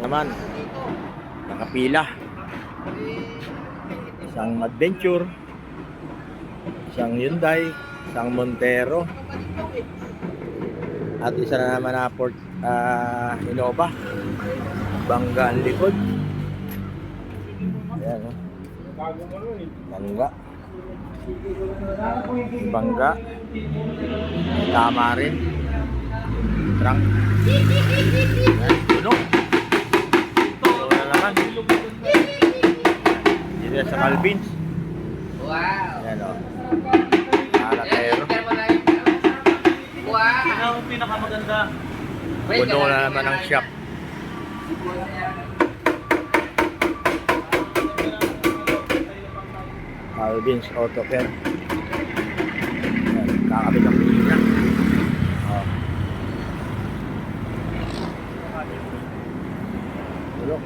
naman. Nakapila. Isang Adventure. Isang Hyundai. Isang Montero. At isa na naman na Ford Innova. Bangga ang likod. Ayan, oh. Bangga. Bangga. Tama rin. Trunk. Tunog. Tunog na naman. Dito sa Calvin's. Wow. Ayan, o. Alatero. Wow. Ano ang pinakamaganda? Puno na naman ang shop. Calvin's Auto Care. Ayan, kakabit ang pila. Oh. Tulog.